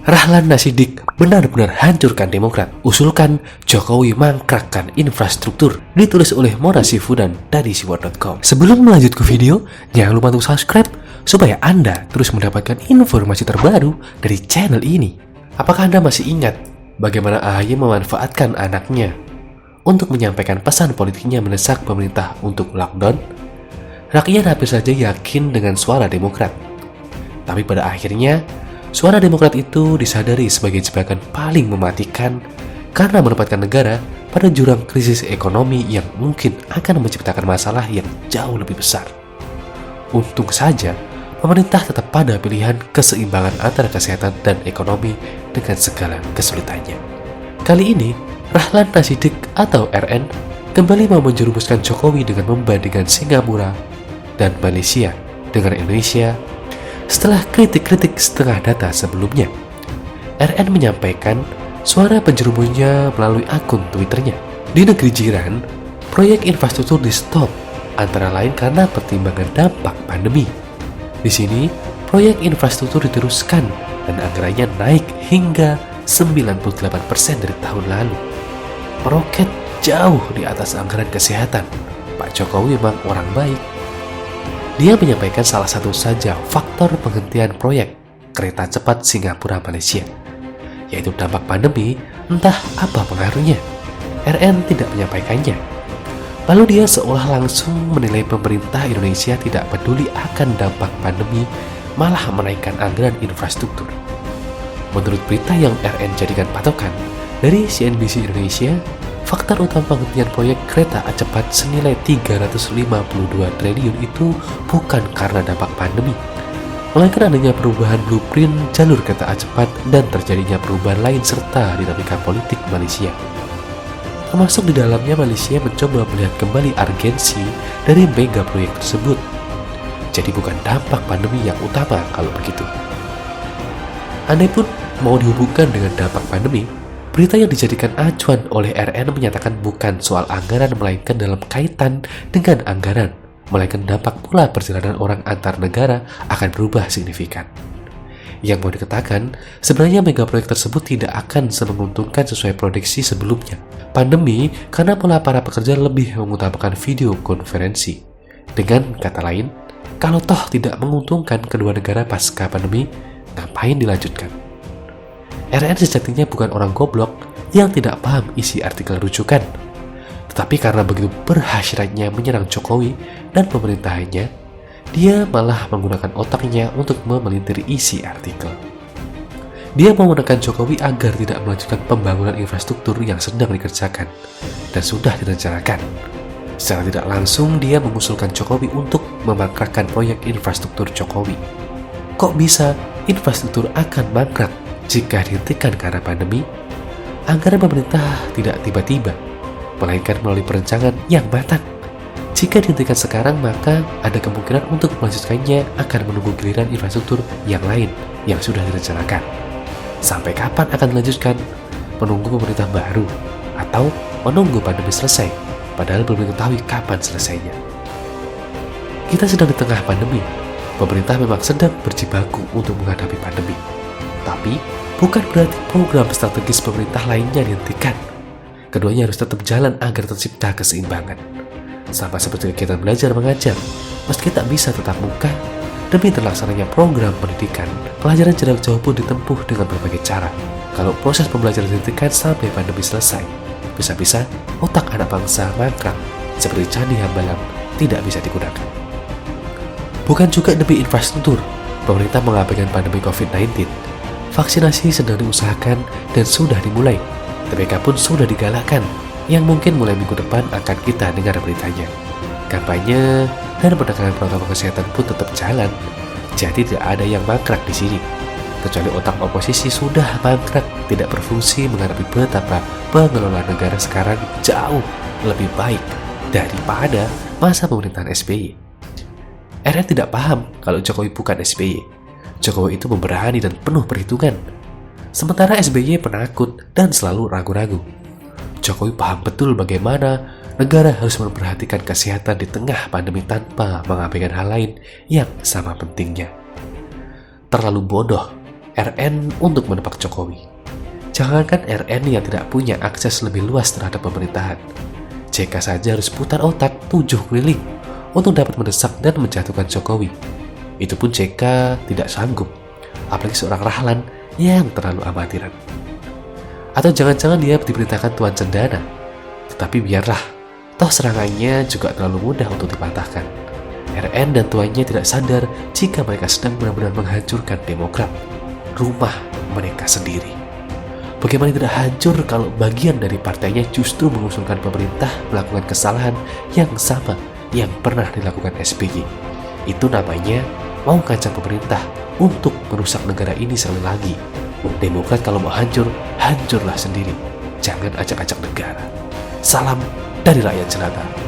Rahlan Nasidik benar-benar hancurkan Demokrat. Usulkan Jokowi mangkrakkan infrastruktur. Ditulis oleh Mora Sifudan dari siwar.com. Sebelum melanjut ke video, jangan lupa untuk subscribe supaya Anda terus mendapatkan informasi terbaru dari channel ini. Apakah Anda masih ingat bagaimana AHY memanfaatkan anaknya untuk menyampaikan pesan politiknya mendesak pemerintah untuk lockdown? Rakyat hampir saja yakin dengan suara Demokrat. Tapi pada akhirnya, suara Demokrat itu disadari sebagai jebakan paling mematikan karena menempatkan negara pada jurang krisis ekonomi yang mungkin akan menciptakan masalah yang jauh lebih besar. Untung saja, pemerintah tetap pada pilihan keseimbangan antara kesehatan dan ekonomi dengan segala kesulitannya. Kali ini, Rahlan Nasidik atau RN kembali mau menjerumuskan Jokowi dengan membandingkan Singapura dan Malaysia dengan Indonesia. Setelah kritik-kritik setengah data sebelumnya, RN menyampaikan suara penjerumusnya melalui akun Twitternya. Di negeri jiran, proyek infrastruktur di stop, antara lain karena pertimbangan dampak pandemi. Di sini, proyek infrastruktur diteruskan dan anggarannya naik hingga 98% dari tahun lalu. Meroket jauh di atas anggaran kesehatan. Pak Jokowi memang orang baik. Dia menyampaikan salah satu saja faktor penghentian proyek kereta cepat Singapura-Malaysia, yaitu dampak pandemi, entah apa pengaruhnya. RN tidak menyampaikannya. Lalu dia seolah langsung menilai pemerintah Indonesia tidak peduli akan dampak pandemi, malah menaikkan anggaran infrastruktur. Menurut berita yang RN jadikan patokan dari CNBC Indonesia, faktor utama penghentian proyek kereta cepat senilai 352 triliun itu bukan karena dampak pandemi, melainkan adanya perubahan blueprint jalur kereta cepat dan terjadinya perubahan lain serta dinamika politik Malaysia. Termasuk di dalamnya Malaysia mencoba melihat kembali urgensi dari mega proyek tersebut. Jadi bukan dampak pandemi yang utama kalau begitu. Andai pun mau dihubungkan dengan dampak pandemi, berita yang dijadikan acuan oleh RN menyatakan bukan soal anggaran melainkan dalam kaitan dengan anggaran, melainkan dampak pula perjalanan orang antar negara akan berubah signifikan. Yang mau dikatakan, sebenarnya mega proyek tersebut tidak akan menguntungkan sesuai prediksi sebelumnya. Pandemi karena pola para pekerja lebih mengutamakan video konferensi. Dengan kata lain, kalau toh tidak menguntungkan kedua negara pasca pandemi, ngapain dilanjutkan? RN sejatinya bukan orang goblok yang tidak paham isi artikel rujukan. Tetapi karena begitu berhasratnya menyerang Jokowi dan pemerintahannya, dia malah menggunakan otaknya untuk memelintir isi artikel. Dia mau menekan Jokowi agar tidak melanjutkan pembangunan infrastruktur yang sedang dikerjakan dan sudah direncanakan. Secara tidak langsung dia mengusulkan Jokowi untuk memangkrakkan proyek infrastruktur Jokowi. Kok bisa infrastruktur akan mangkrak jika dihentikan karena pandemi? Anggaran pemerintah tidak tiba-tiba, melainkan melalui perencanaan yang matang. Jika dihentikan sekarang, maka ada kemungkinan untuk melanjutkannya akan menunggu giliran infrastruktur yang lain yang sudah direncanakan. Sampai kapan akan dilanjutkan? Menunggu pemerintah baru atau menunggu pandemi selesai, padahal belum diketahui kapan selesainya. Kita sedang di tengah pandemi. Pemerintah memang sedang berjibaku untuk menghadapi pandemi. Tapi, bukan berarti program strategis pemerintah lainnya dihentikan. Keduanya harus tetap jalan agar tercipta keseimbangan. Sama seperti kegiatan belajar mengajar, meski tak bisa tetap muka, demi terlaksananya program pendidikan, pelajaran jarak jauh pun ditempuh dengan berbagai cara. Kalau proses pembelajaran dihentikan sampai pandemi selesai, bisa-bisa otak anak bangsa mangkrak, seperti Candi Hambalang tidak bisa digunakan. Bukan juga demi infrastruktur, pemerintah mengabaikan pandemi COVID-19. Vaksinasi sedang diusahakan dan sudah dimulai. TBK pun sudah digalakkan, yang mungkin mulai minggu depan akan kita dengar beritanya. Kampanye dan penegakan protokol kesehatan pun tetap jalan, jadi tidak ada yang mangkrak di sini. Kecuali otak oposisi sudah mangkrak, tidak berfungsi menghadapi betapa pengelola negara sekarang jauh lebih baik daripada masa pemerintahan SBY. RN tidak paham kalau Jokowi bukan SBY. Jokowi itu memberani dan penuh perhitungan. Sementara SBY penakut dan selalu ragu-ragu. Jokowi paham betul bagaimana negara harus memperhatikan kesehatan di tengah pandemi tanpa mengabaikan hal lain yang sama pentingnya. Terlalu bodoh RN untuk menebak Jokowi. Jangankan RN yang tidak punya akses lebih luas terhadap pemerintahan, JK saja harus putar otak 7 keliling untuk dapat mendesak dan menjatuhkan Jokowi. Itu pun JK tidak sanggup, apalagi seorang Rahlan yang terlalu amatiran. Atau jangan-jangan dia diperintahkan Tuan Cendana, tetapi biarlah, toh serangannya juga terlalu mudah untuk dipatahkan. RN dan tuannya tidak sadar jika mereka sedang benar-benar menghancurkan Demokrat, rumah mereka sendiri. Bagaimana tidak hancur kalau bagian dari partainya justru mengusulkan pemerintah melakukan kesalahan yang sama yang pernah dilakukan SBY. Itu namanya mau ngancam pemerintah untuk merusak negara ini sekali lagi. Demokrat kalau mau hancur, hancurlah sendiri. Jangan acak-acak negara. Salam dari rakyat jelata.